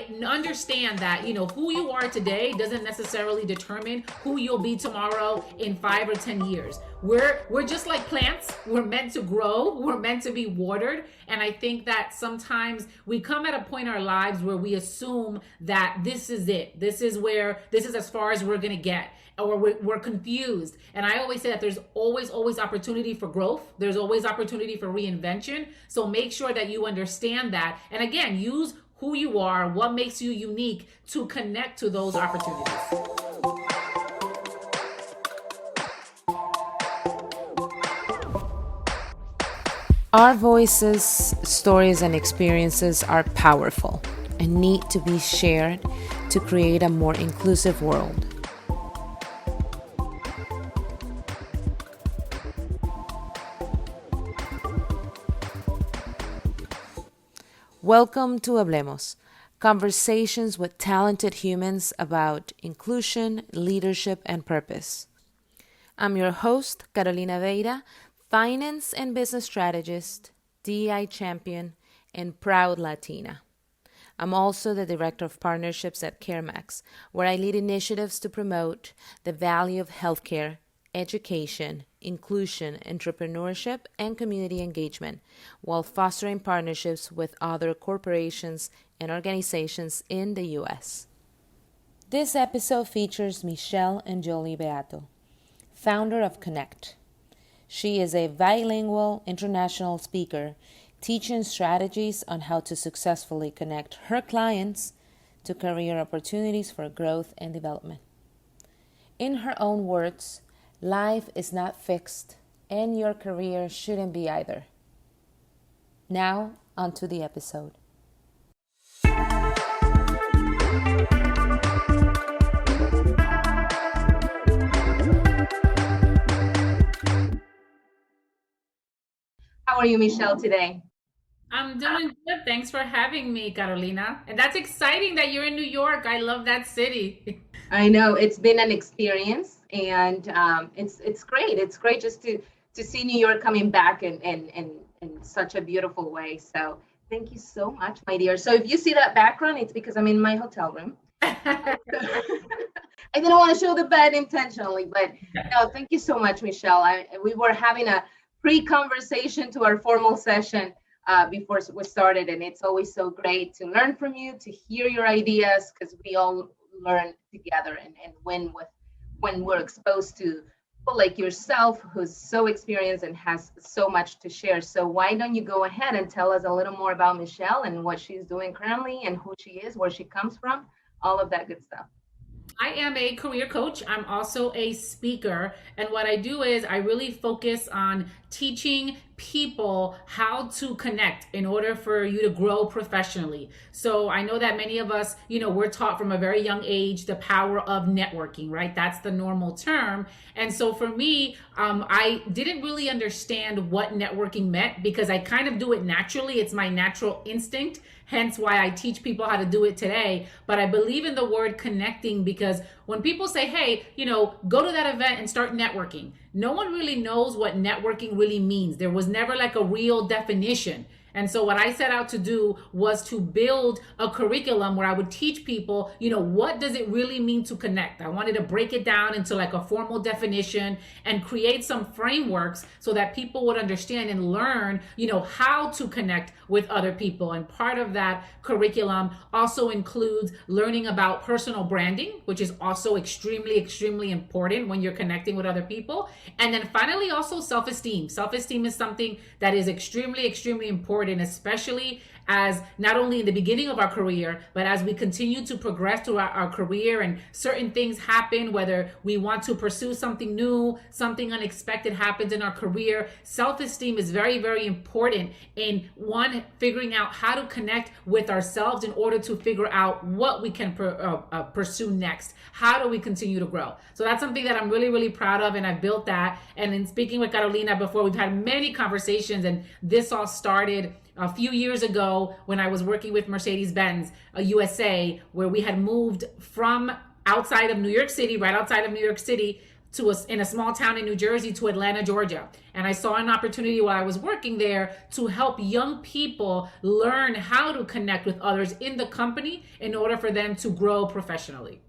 understand that who you are today doesn't necessarily determine who you'll be tomorrow in 5 or 10 years. We're just like plants. We're meant to grow. We're meant to be watered. And I think that sometimes we come at a point in our lives where we assume that this is it. This is as far as we're gonna get, or we're confused. And I always say that there's always opportunity for growth. There's always opportunity for reinvention. So make sure that you understand that, and again, use who you are, what makes you unique, to connect to those opportunities. Our voices, stories, and experiences are powerful and need to be shared to create a more inclusive world. Welcome to Hablemos, conversations with talented humans about inclusion, leadership, and purpose. I'm your host, Carolina Veira, finance and business strategist, DEI champion, and proud Latina. I'm also the Director of Partnerships at CareMax, where I lead initiatives to promote the value of healthcare, education, inclusion, entrepreneurship, and community engagement, while fostering partnerships with other corporations and organizations in the U.S. This episode features Michelle Enjoli Beato, founder of Connect. She is a bilingual international speaker, teaching strategies on how to successfully connect her clients to career opportunities for growth and development. In her own words, life is not fixed, and your career shouldn't be either. Now, onto the episode. How are you, Michelle, today? I'm doing good. Thanks for having me, Carolina. And that's exciting that you're in New York. I love that city. I know it's been an experience, and it's great. It's great just to see New York coming back in such a beautiful way. So thank you so much, my dear. So if you see that background, it's because I'm in my hotel room. I didn't want to show the bed intentionally, but no, thank you so much, Michelle. We were having a pre-conversation to our formal session before we started, and it's always so great to learn from you, to hear your ideas, because we all learn together and win when we're exposed to people like yourself, who's so experienced and has so much to share. So why don't you go ahead and tell us a little more about Michelle and what she's doing currently and who she is, where she comes from, all of that good stuff. I am a career coach. I'm also a speaker. And what I do is I really focus on teaching people how to connect in order for you to grow professionally. So I know that many of us, we're taught from a very young age the power of networking, right? That's the normal term. And so for me, I didn't really understand what networking meant because I kind of do it naturally. It's my natural instinct. Hence why I teach people how to do it today. But I believe in the word connecting because when people say, hey, go to that event and start networking, no one really knows what networking really means. There was never like a real definition. And so what I set out to do was to build a curriculum where I would teach people, what does it really mean to connect? I wanted to break it down into like a formal definition and create some frameworks so that people would understand and learn, how to connect with other people. And part of that curriculum also includes learning about personal branding, which is also extremely, extremely important when you're connecting with other people. And then finally, also self-esteem. Self-esteem is something that is extremely, extremely important, especially as not only in the beginning of our career, but as we continue to progress through our career and certain things happen, whether we want to pursue something new, something unexpected happens in our career. Self-esteem is very, very important in figuring out how to connect with ourselves in order to figure out what we can pursue next. How do we continue to grow? So that's something that I'm really, really proud of, and I've built that. And in speaking with Carolina before, we've had many conversations, and this all started a few years ago when I was working with Mercedes-Benz USA, where we had moved from outside of New York City, right outside of New York City, in a small town in New Jersey to Atlanta, Georgia. And I saw an opportunity while I was working there to help young people learn how to connect with others in the company in order for them to grow professionally.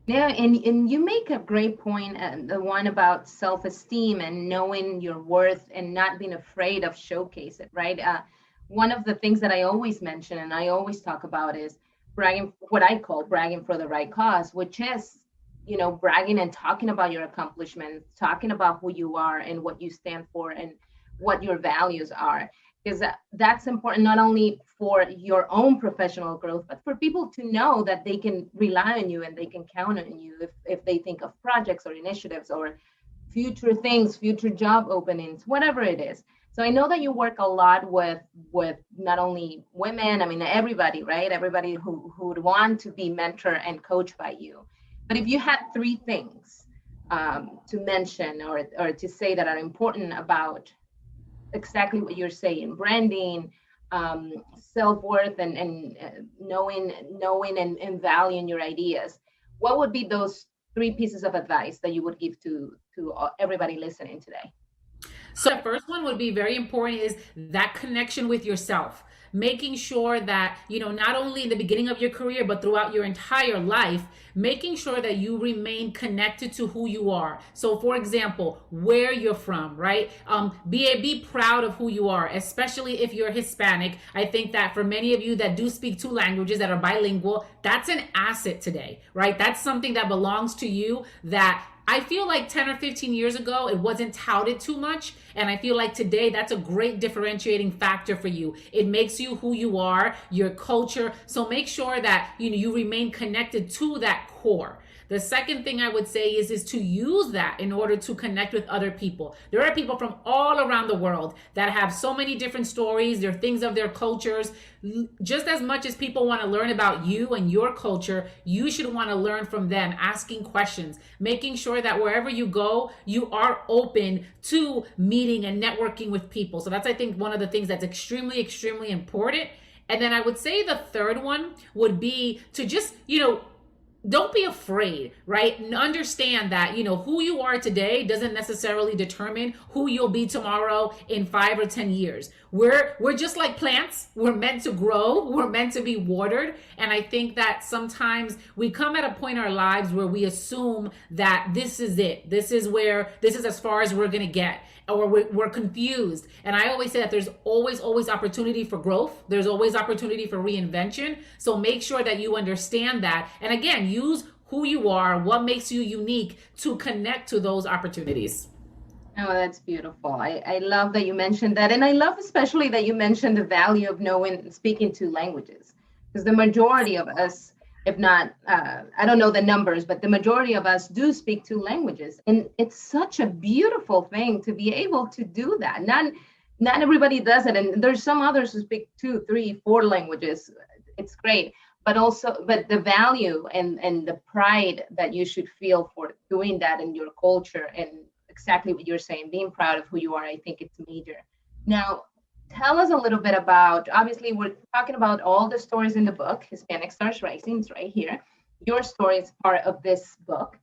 Yeah, and you make a great point, the one about self-esteem and knowing your worth and not being afraid of showcase it, right? One of the things that I always mention and I always talk about is bragging, what I call bragging for the right cause, which is, bragging and talking about your accomplishments, talking about who you are and what you stand for and what your values are. Because that's important not only for your own professional growth, but for people to know that they can rely on you and they can count on you if they think of projects or initiatives or future things, future job openings, whatever it is. So I know that you work a lot with not only women, I mean, everybody, right? Everybody who would want to be mentored and coached by you. But if you had three things to mention or to say that are important about exactly what you're saying, branding, self-worth, and knowing and valuing your ideas, what would be those three pieces of advice that you would give to everybody listening today? So the first one would be very important is that connection with yourself. Making sure that, not only in the beginning of your career, but throughout your entire life, making sure that you remain connected to who you are. So for example, where you're from, right? Be proud of who you are, especially if you're Hispanic. I think that for many of you that do speak two languages, that are bilingual, that's an asset today, right? That's something that belongs to you that I feel like 10 or 15 years ago, it wasn't touted too much. And I feel like today, that's a great differentiating factor for you. It makes you who you are, your culture. So make sure that you remain connected to that core. The second thing I would say is to use that in order to connect with other people. There are people from all around the world that have so many different stories. They're things of their cultures. Just as much as people want to learn about you and your culture, you should want to learn from them, asking questions, making sure that wherever you go, you are open to meeting and networking with people. So that's, I think, one of the things that's extremely, extremely important. And then I would say the third one would be to just, don't be afraid, right? Understand that, who you are today doesn't necessarily determine who you'll be tomorrow in 5 or 10 years. We're just like plants. We're meant to grow. We're meant to be watered. And I think that sometimes we come at a point in our lives where we assume that this is it. This is as far as we're going to get. Or we're confused. And I always say that there's always opportunity for growth. There's always opportunity for reinvention. So make sure that you understand that. And again, use who you are, what makes you unique to connect to those opportunities. Oh, that's beautiful. I love that you mentioned that. And I love especially that you mentioned the value of speaking two languages. Because the majority of us, if not, I don't know the numbers, but the majority of us do speak two languages. And it's such a beautiful thing to be able to do that. Not everybody does it. And there's some others who speak 2, 3, 4 languages. It's great. But the value and the pride that you should feel for doing that in your culture and exactly what you're saying, being proud of who you are, I think it's major. Now, tell us a little bit about, obviously, we're talking about all the stories in the book, Hispanic Stars Rising, it's right here. Your story is part of this book.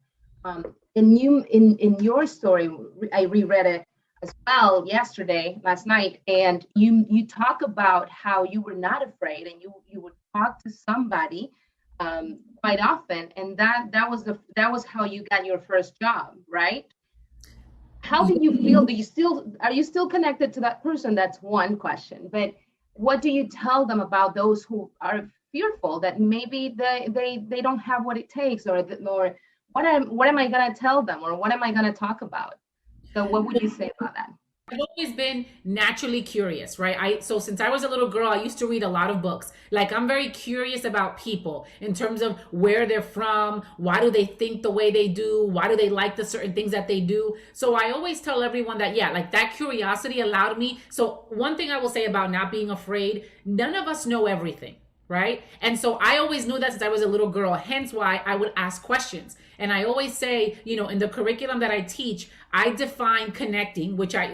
In your story, I reread it as well last night, and you talk about how you were not afraid and you would talk to somebody quite often, and that was how you got your first job, right? How do you feel? Are you still connected to that person? That's one question. But what do you tell them about those who are fearful that maybe they don't have what it takes, or what am I going to tell them, or what am I going to talk about? So what would you say about that? I've always been naturally curious, right? So since I was a little girl, I used to read a lot of books. Like, I'm very curious about people in terms of where they're from, why do they think the way they do, why do they like the certain things that they do. So I always tell everyone that, like that curiosity allowed me. So one thing I will say about not being afraid, none of us know everything. Right? And so I always knew that since I was a little girl, hence why I would ask questions. And I always say, in the curriculum that I teach, I define connecting, which I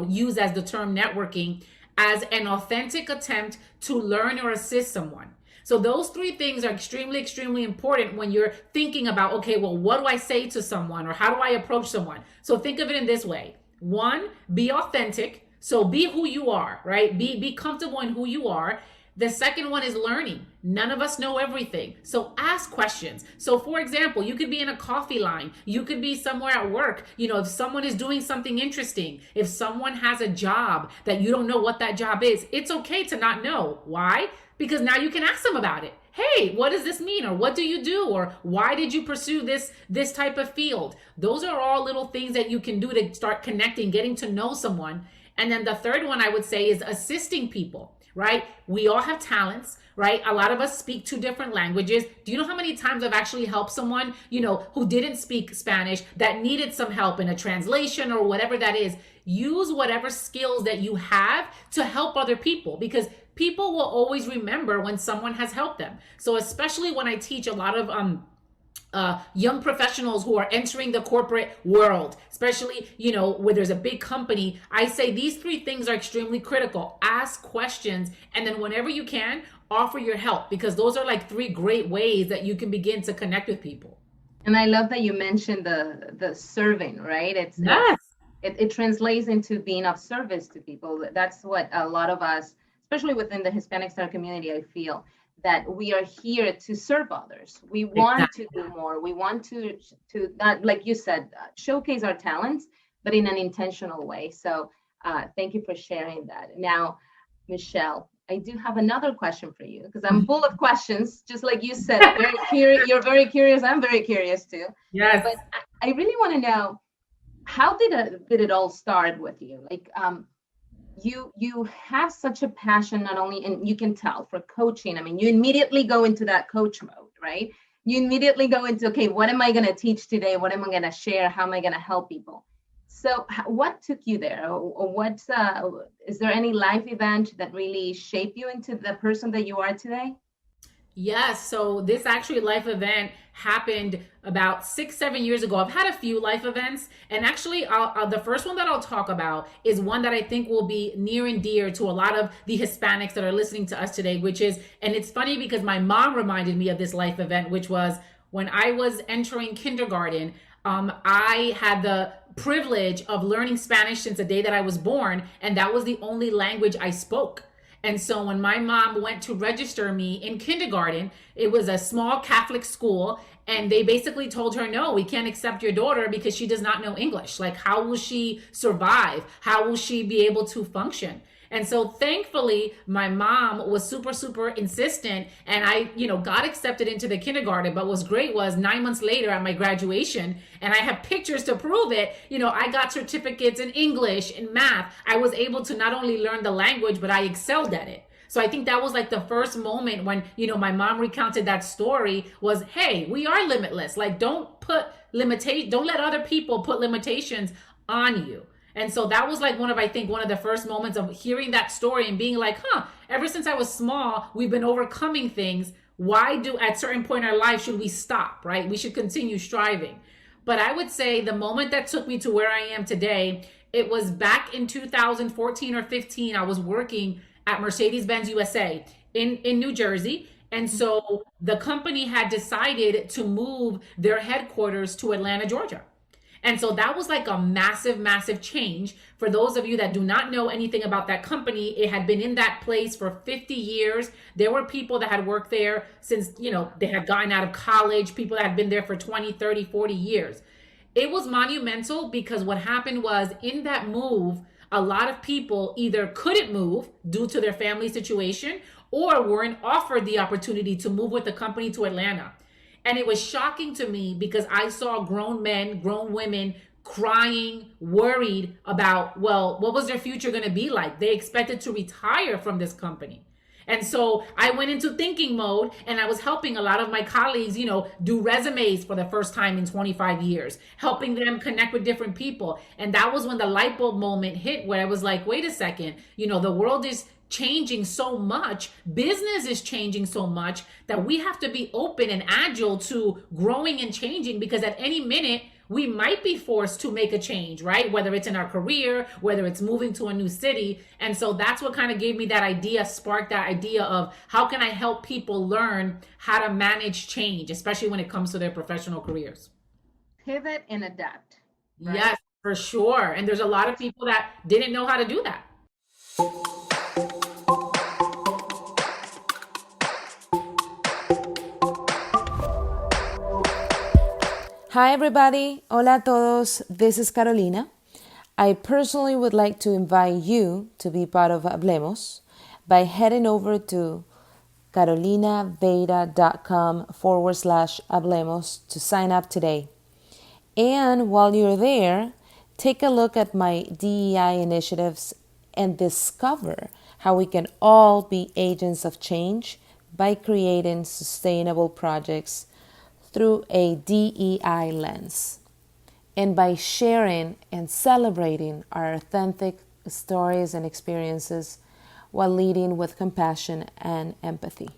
use as the term networking, as an authentic attempt to learn or assist someone. So those three things are extremely, extremely important when you're thinking about, okay, well, what do I say to someone or how do I approach someone? So think of it in this way. One, be authentic. So be who you are, right? Be comfortable in who you are. The second one is learning. None of us know everything. So ask questions. So for example, you could be in a coffee line. You could be somewhere at work. If someone is doing something interesting, if someone has a job that you don't know what that job is, it's okay to not know. Why? Because now you can ask them about it. Hey, what does this mean? Or what do you do? Or why did you pursue this type of field? Those are all little things that you can do to start connecting, getting to know someone. And then the third one I would say is assisting people. Right? We all have talents, right? A lot of us speak two different languages. Do you know how many times I've actually helped someone, who didn't speak Spanish that needed some help in a translation or whatever that is? Use whatever skills that you have to help other people, because people will always remember when someone has helped them. So especially when I teach a lot of young professionals who are entering the corporate world, especially, where there's a big company, I say these three things are extremely critical. Ask questions, and then whenever you can, offer your help, because those are like three great ways that you can begin to connect with people. And I love that you mentioned the serving, right? Yes. It translates into being of service to people. That's what a lot of us, especially within the Hispanic Star community, I feel that we are here to serve others. We want to do more. We want to not, like you said, showcase our talents, but in an intentional way. So thank you for sharing that. Now, Michelle, I do have another question for you, because I'm full of questions, just like you said. Very curious. You're very curious. I'm very curious too. Yes. But I really want to know, how did it all start with you? Like, you have such a passion, not only, and you can tell, for coaching. I mean, you immediately go into that coach mode, right? You immediately go into, okay, what am I going to teach today? What am I going to share? How am I going to help people? So what took you there? Or is there any life event that really shaped you into the person that you are today? Yes. So this actually life event happened about 6-7 years ago. I've had a few life events, and actually the first one that I'll talk about is one that I think will be near and dear to a lot of the Hispanics that are listening to us today, which is, and it's funny because my mom reminded me of this life event, which was when I was entering kindergarten. I had the privilege of learning Spanish since the day that I was born, and that was the only language I spoke. And so when my mom went to register me in kindergarten, it was a small Catholic school, and they basically told her, no, we can't accept your daughter because she does not know English. Like, how will she survive? How will she be able to function? And so thankfully, my mom was super, super insistent, and I, got accepted into the kindergarten. But what's great was 9 months later at my graduation, and I have pictures to prove it, I got certificates in English and math. I was able to not only learn the language, but I excelled at it. So I think that was like the first moment when, my mom recounted that story was, hey, we are limitless. Like, don't let other people put limitations on you. And so that was like one of the first moments of hearing that story and being like, ever since I was small, we've been overcoming things. Why at certain point in our life should we stop, right? We should continue striving. But I would say the moment that took me to where I am today, it was back in 2014 or 15. I was working at Mercedes-Benz USA in New Jersey. And so the company had decided to move their headquarters to Atlanta, Georgia. And so that was like a massive, massive change. For those of you that do not know anything about that company, it had been in that place for 50 years. There were people that had worked there since, they had gotten out of college, people that had been there for 20, 30, 40 years. It was monumental because what happened was, in that move, a lot of people either couldn't move due to their family situation or weren't offered the opportunity to move with the company to Atlanta. And it was shocking to me because I saw grown men, grown women crying, worried about, well, what was their future going to be like? They expected to retire from this company. And so I went into thinking mode, and I was helping a lot of my colleagues, do resumes for the first time in 25 years, helping them connect with different people. And that was when the light bulb moment hit, where I was like, wait a second, the world is changing so much, business is changing so much, that we have to be open and agile to growing and changing, because at any minute we might be forced to make a change, right? Whether it's in our career, whether it's moving to a new city. And so that's what kind of gave me that idea, sparked that idea of how can I help people learn how to manage change, especially when it comes to their professional careers. Pivot and adapt. Right? Yes, for sure. And there's a lot of people that didn't know how to do that. Hi everybody, hola a todos, this is Carolina. I personally would like to invite you to be part of Hablemos by heading over to carolinaveira.com/Hablemos to sign up today. And while you're there, take a look at my DEI initiatives and discover how we can all be agents of change by creating sustainable projects through a DEI lens, and by sharing and celebrating our authentic stories and experiences while leading with compassion and empathy.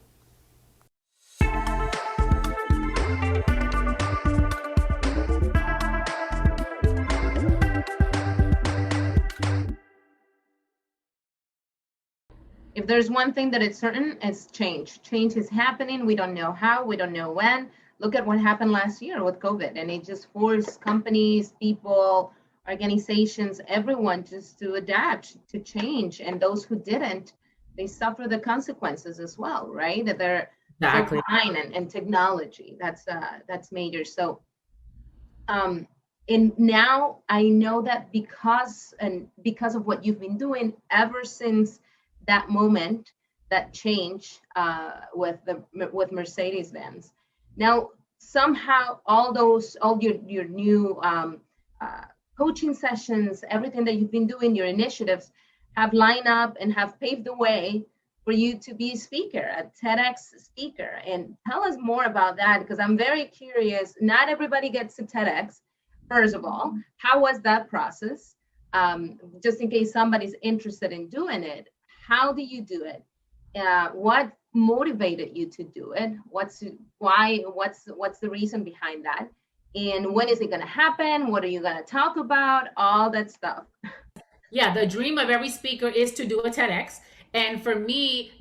If there's one thing that is certain, it's change. Change is happening. We don't know how, we don't know when. Look at what happened last year with COVID, and it just forced companies, people, organizations, everyone just to adapt to change. And those who didn't, they suffer the consequences as well, right? That they're Exactly. behind and technology. That's major. So, and now I know that because of what you've been doing ever since that moment, that change with Mercedes-Benz. Now, somehow all your new coaching sessions, everything that you've been doing, your initiatives have lined up and have paved the way for you to be a speaker, a TEDx speaker. And tell us more about that, because I'm very curious. Not everybody gets to TEDx. First of all, how was that process? Just in case somebody's interested in doing it, how do you do it? What motivated you to do it? What's the reason behind that? And when is it going to happen? What are you going to talk about? All that stuff. Yeah, the dream of every speaker is to do a TEDx. And for me,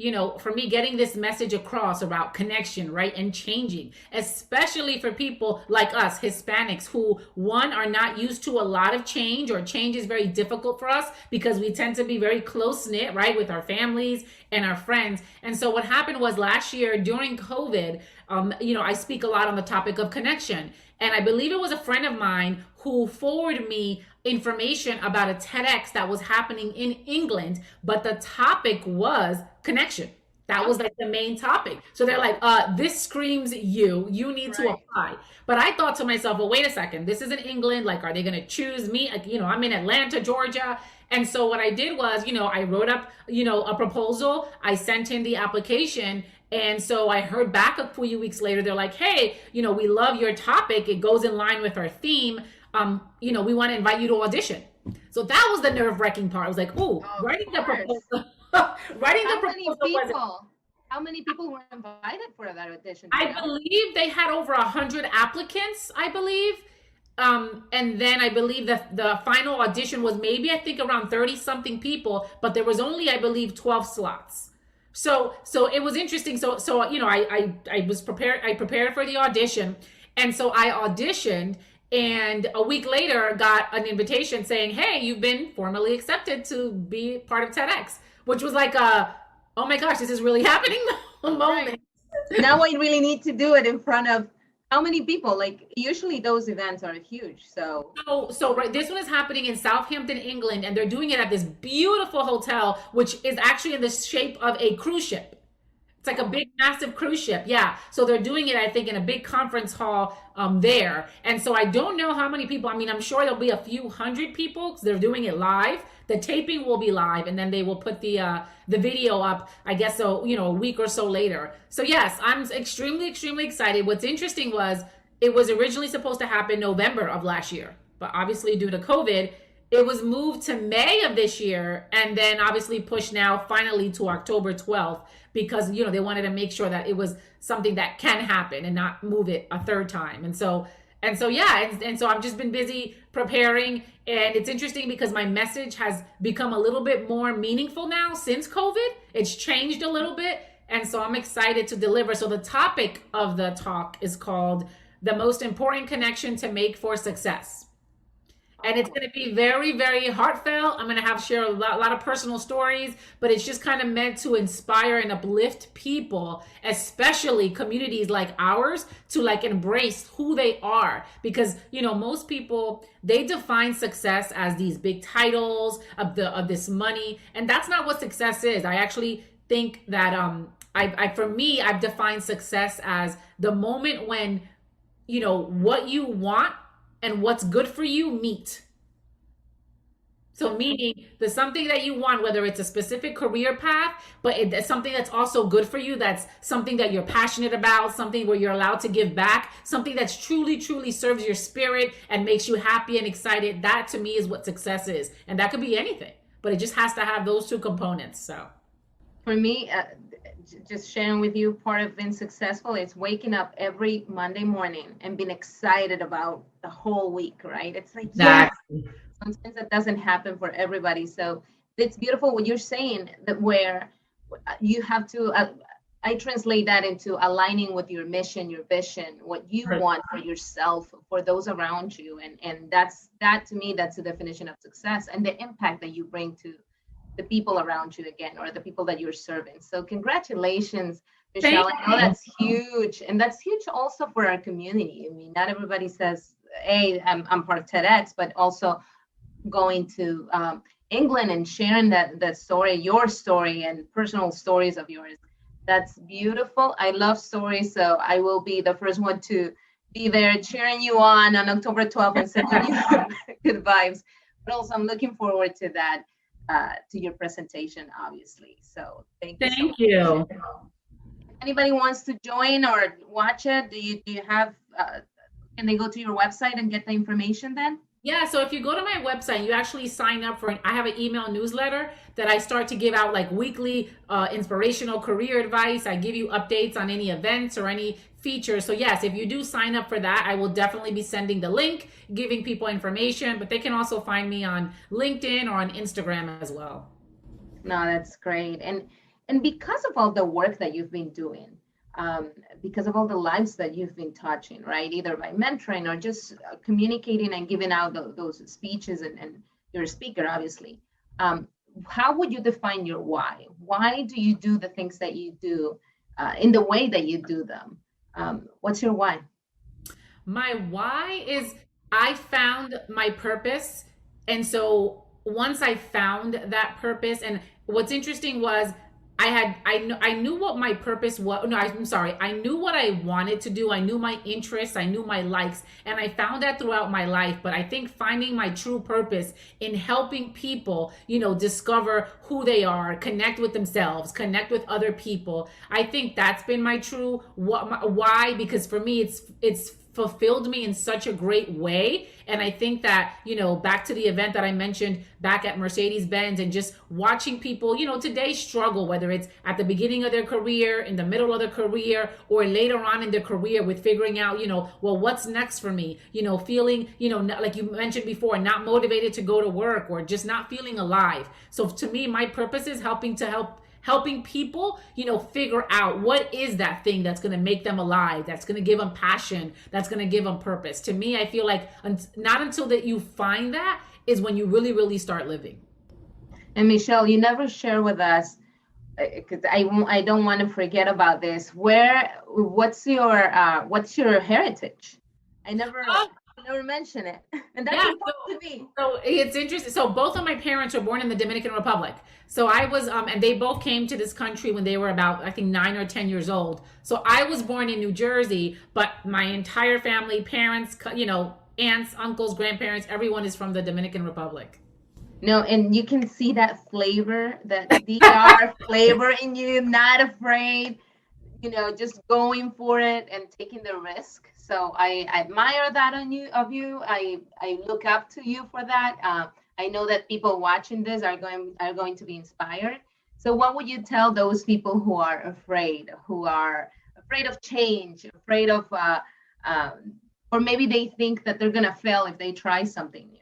getting this message across about connection, right, and changing, especially for people like us, Hispanics, who, one, are not used to a lot of change, or change is very difficult for us because we tend to be very close-knit, right, with our families and our friends. And so what happened was last year during COVID, I speak a lot on the topic of connection. And I believe it was a friend of mine who forwarded me information about a TEDx that was happening in England, but the topic was connection. That was like the main topic. So they're like, this screams you need to apply. But I thought to myself, well, wait a second, this is in England. Like, are they going to choose me? Like, I'm in Atlanta, Georgia. And so what I did was, I wrote up, a proposal. I sent in the application. And so I heard back a few weeks later, they're like, hey, we love your topic. It goes in line with our theme. We want to invite you to audition. So that was the nerve-wracking part. I was like, writing the proposal. How many people were invited for that audition? I believe they had over 100 applicants, I believe. And then I believe that the final audition was maybe, I think, around 30-something people, but there was only, I believe, 12 slots. So it was interesting. So I was prepared. I prepared for the audition, and so I auditioned. And a week later, got an invitation saying, "Hey, you've been formally accepted to be part of TEDx," which was like oh my gosh, this is really happening moment. Right. Now I really need to do it in front of how many people? Like, usually those events are huge. So right, this one is happening in Southampton, England, and they're doing it at this beautiful hotel, which is actually in the shape of a cruise ship. It's like a big, massive cruise ship. Yeah. So they're doing it, I think, in a big conference hall there. And so I don't know how many people. I mean, I'm sure there'll be a few hundred people because they're doing it live. The taping will be live, and then they will put the video up, I guess, so, a week or so later. So yes, I'm extremely, extremely excited. What's interesting was it was originally supposed to happen November of last year, but obviously due to COVID, it was moved to May of this year, and then obviously pushed now finally to October 12th because, they wanted to make sure that it was something that can happen and not move it a third time. And so And so, yeah, and so I've just been busy preparing. And it's interesting because my message has become a little bit more meaningful now since COVID. It's changed a little bit. And so I'm excited to deliver. So the topic of the talk is called The Most Important Connection to Make for Success. And it's going to be very, very heartfelt. I'm going to have share a lot of personal stories, but it's just kind of meant to inspire and uplift people, especially communities like ours, to like embrace who they are. Because, you know, most people, they define success as these big titles of this money, and that's not what success is. I actually think that for me, I've defined success as the moment when, you know, what you want and what's good for you meet. So meaning there's something that you want, whether it's a specific career path, but it's something that's also good for you. That's something that you're passionate about, something where you're allowed to give back, something that's truly, truly serves your spirit and makes you happy and excited. That to me is what success is. And that could be anything, but it just has to have those two components. So For me, just sharing with you, part of being successful is waking up every Monday morning and being excited about the whole week, right? It's like, yes, sometimes that doesn't happen for everybody. So it's beautiful what you're saying, that where you have to, I translate that into aligning with your mission, your vision, what you want for yourself, for those around you. And that to me, that's the definition of success and the impact that you bring to the people around you again, or the people that you're serving. So congratulations, Michelle. I know that's huge. And that's huge also for our community. I mean, not everybody says, hey, I'm part of TEDx, but also going to England and sharing that story, your story and personal stories of yours. That's beautiful. I love stories. So I will be the first one to be there cheering you on October 12th and sending you good vibes. But also I'm looking forward to that. To your presentation, obviously. So thank you. Thank you. Anybody wants to join or watch it? Do you have? Can they go to your website and get the information then? Yeah, so if you go to my website, you actually sign up for I have an email newsletter that I start to give out like weekly inspirational career advice. I give you updates on any events or any features. So yes, if you do sign up for that, I will definitely be sending the link, giving people information, but they can also find me on LinkedIn or on Instagram as well. No, that's great. And because of all the work that you've been doing, because of all the lives that you've been touching, right? Either by mentoring or just communicating and giving out those speeches, and you're a speaker, obviously. How would you define your why? Why do you do the things that you do in the way that you do them? What's your why? My why is I found my purpose. And so once I found that purpose, and what's interesting was I knew what my purpose was. No, I'm sorry. I knew what I wanted to do. I knew my interests. I knew my likes. And I found that throughout my life. But I think finding my true purpose in helping people, you know, discover who they are, connect with themselves, connect with other people. I think that's been my true why, because for me, it's fulfilled me in such a great way. And I think that, you know, back to the event that I mentioned back at Mercedes-Benz, and just watching people, you know, today struggle, whether it's at the beginning of their career, in the middle of their career, or later on in their career, with figuring out, you know, well, what's next for me? You know, feeling, you know, like you mentioned before, not motivated to go to work, or just not feeling alive. So to me, my purpose is helping people, you know, figure out what is that thing that's going to make them alive, that's going to give them passion, that's going to give them purpose. To me, I feel like not until that you find that is when you really, really start living. And Michelle, you never share with us, because I don't want to forget about this. What's your heritage? I never mention it, and that's important to me. So it's interesting. So both of my parents were born in the Dominican Republic. So I was, and they both came to this country when they were about, I think, 9 or 10 years old. So I was born in New Jersey, but my entire family, parents, you know, aunts, uncles, grandparents, everyone is from the Dominican Republic. No, and you can see that flavor, that DR flavor in you, not afraid, you know, just going for it and taking the risk. So I admire that of you. I look up to you for that. I know that people watching this are going to be inspired. So what would you tell those people who are afraid of change, afraid of or maybe they think that they're going to fail if they try something new?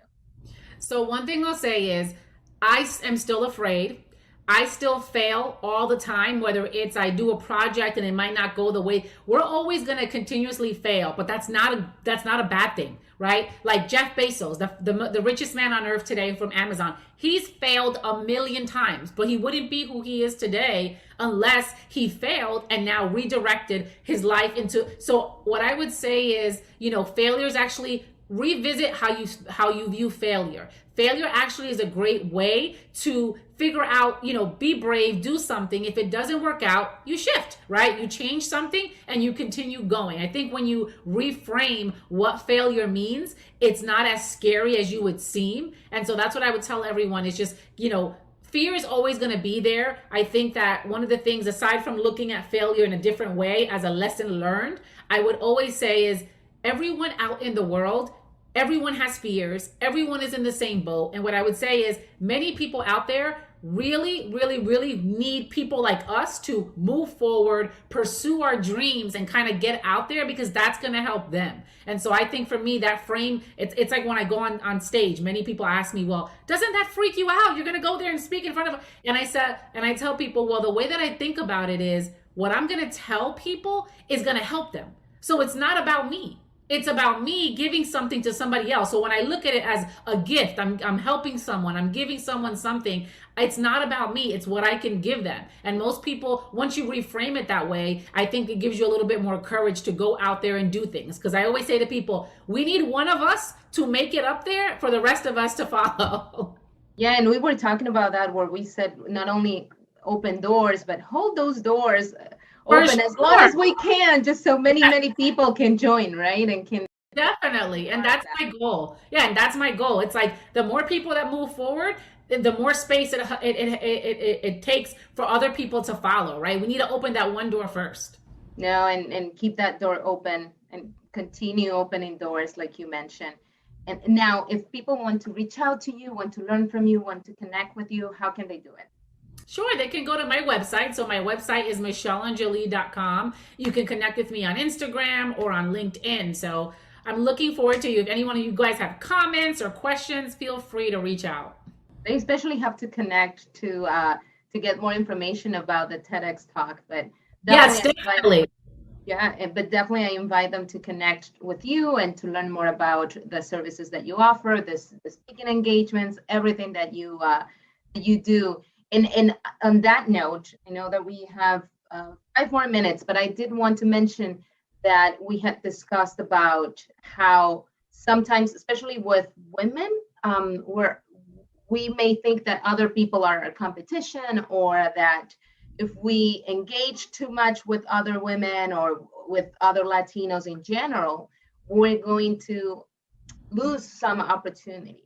So one thing I'll say is I am still afraid. I still fail all the time, whether it's I do a project and it might not go the way. We're always going to continuously fail, but that's not a bad thing, right? Like Jeff Bezos, the richest man on earth today from Amazon, he's failed a million times, but he wouldn't be who he is today unless he failed and now redirected his life into. So what I would say is, failure is actually revisit how you view failure. Failure actually is a great way to figure out, be brave, do something. If it doesn't work out, you shift, right? You change something and you continue going. I think when you reframe what failure means, it's not as scary as you would seem. And so that's what I would tell everyone is just, fear is always going to be there. I think that one of the things, aside from looking at failure in a different way as a lesson learned, I would always say is everyone out in the world, everyone has fears. Everyone is in the same boat. And what I would say is many people out there really, really, really need people like us to move forward, pursue our dreams, and kind of get out there because that's going to help them. And so I think for me, that frame, it's like when I go on stage, many people ask me, well, doesn't that freak you out? You're going to go there and speak in front of, and I tell people, well, the way that I think about it is what I'm going to tell people is going to help them. So it's not about me. It's about me giving something to somebody else. So when I look at it as a gift, I'm helping someone, I'm giving someone something. It's not about me. It's what I can give them. And most people, once you reframe it that way, I think it gives you a little bit more courage to go out there and do things. Because I always say to people, we need one of us to make it up there for the rest of us to follow. Yeah, and we were talking about that where we said not only open doors, but hold those doors open as long as we can, just so many people can join, right? And can definitely. And that's my goal. Yeah, and that's my goal. It's like the more people that move forward, the more space it takes for other people to follow, right? We need to open that one door first. No, and keep that door open and continue opening doors like you mentioned. And now if people want to reach out to you, want to learn from you, want to connect with you, how can they do it? Sure, they can go to my website. So my website is michelleengeli.com. You can connect with me on Instagram or on LinkedIn. So I'm looking forward to you. If any one of you guys have comments or questions, feel free to reach out. They especially have to connect to get more information about the TEDx talk. But yes, definitely. But definitely I invite them to connect with you and to learn more about the services that you offer, the speaking engagements, everything that you do. And on that note, I know that we have 5 more minutes, but I did want to mention that we had discussed about how sometimes, especially with women, where we may think that other people are a competition, or that if we engage too much with other women or with other Latinos in general, we're going to lose some opportunities.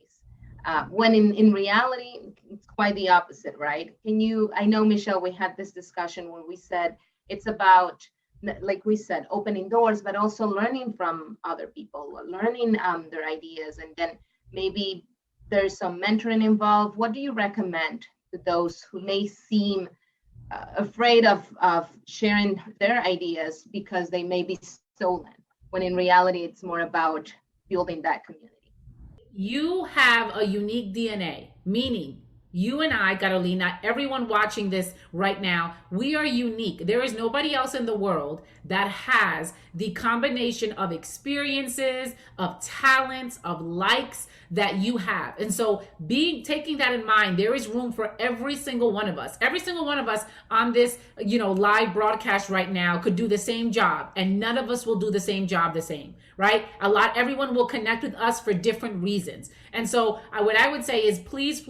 When in reality, it's quite the opposite, right? I know, Michelle, we had this discussion where we said it's about, like we said, opening doors, but also learning from other people, learning their ideas, and then maybe there's some mentoring involved. What do you recommend to those who may seem afraid of sharing their ideas because they may be stolen, when in reality, it's more about building that community? You have a unique DNA, meaning you and I, Carolina, everyone watching this right now, we are unique. There is nobody else in the world that has the combination of experiences, of talents, of likes that you have. And so taking that in mind, there is room for every single one of us. Every single one of us on this, live broadcast right now could do the same job, and none of us will do the same job the same, right? Everyone will connect with us for different reasons. And so what I would say is please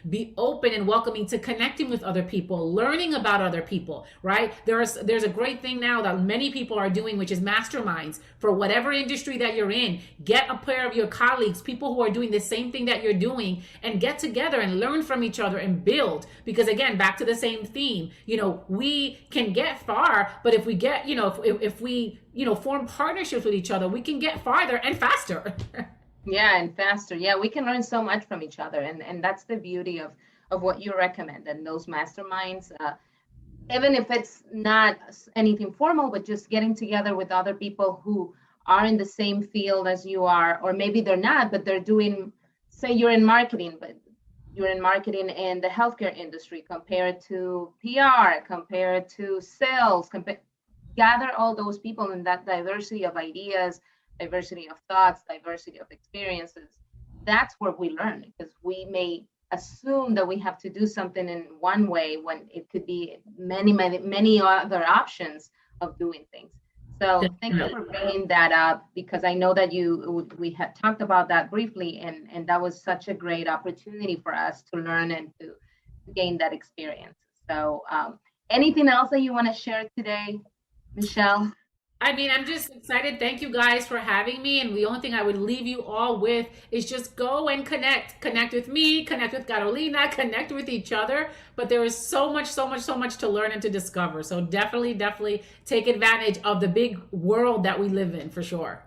be open and welcoming to connecting with other people, learning about other people, right? There's a great thing now that many people are doing, which is masterminds for whatever industry that you're in. Get a pair of your colleagues, people who are doing the same thing that you're doing, and get together and learn from each other and build. Because again, back to the same theme, we can get far, but if we get, if we form partnerships with each other, we can get farther and faster. Yeah, and faster. Yeah, we can learn so much from each other. And that's the beauty of what you recommend. And those masterminds, even if it's not anything formal, but just getting together with other people who are in the same field as you are, or maybe they're not, but they're doing, say you're in marketing, but you're in marketing in the healthcare industry compared to PR, compared to sales, gather all those people in that diversity of ideas, diversity of thoughts, diversity of experiences. That's where we learn, because we may assume that we have to do something in one way when it could be many other options of doing things. So thank you for bringing that up, because I know that we had talked about that briefly, and that was such a great opportunity for us to learn and to gain that experience. So anything else that you want to share today, Michelle? I mean, I'm just excited. Thank you guys for having me. And the only thing I would leave you all with is just go and connect. Connect with me, connect with Carolina, connect with each other. But there is so much, so much, so much to learn and to discover. So definitely, definitely take advantage of the big world that we live in, for sure.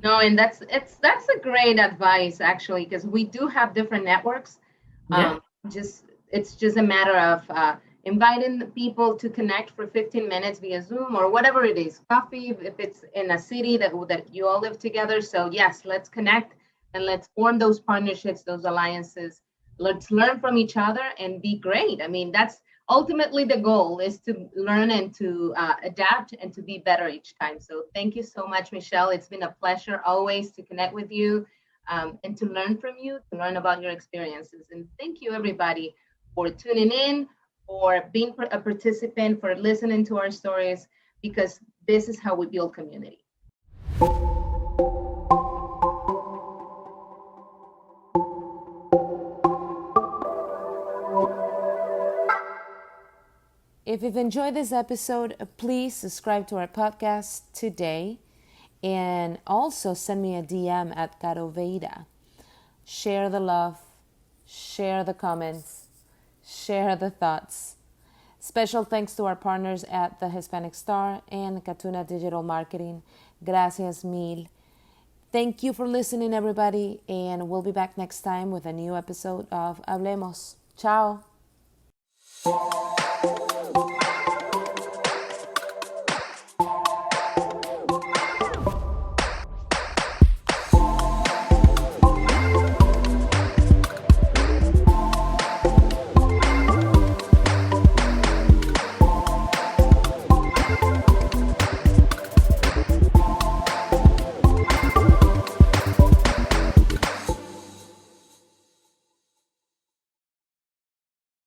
No, and that's a great advice, actually, because we do have different networks. Yeah. It's just a matter of inviting the people to connect for 15 minutes via Zoom or whatever it is, coffee, if it's in a city that you all live together. So yes, let's connect and let's form those partnerships, those alliances. Let's learn from each other and be great. I mean, that's ultimately the goal, is to learn and to adapt and to be better each time. So thank you so much, Michelle. It's been a pleasure always to connect with you and to learn from you, to learn about your experiences. And thank you, everybody, for tuning in, for being a participant, for listening to our stories, because this is how we build community. If you've enjoyed this episode, please subscribe to our podcast today, and also send me a DM at Caro Veira. Share the love, share the comments, share the thoughts. Special thanks to our partners at the Hispanic Star and Catuna Digital Marketing. Gracias mil. Thank you for listening, everybody, and we'll be back next time with a new episode of Hablemos. Ciao.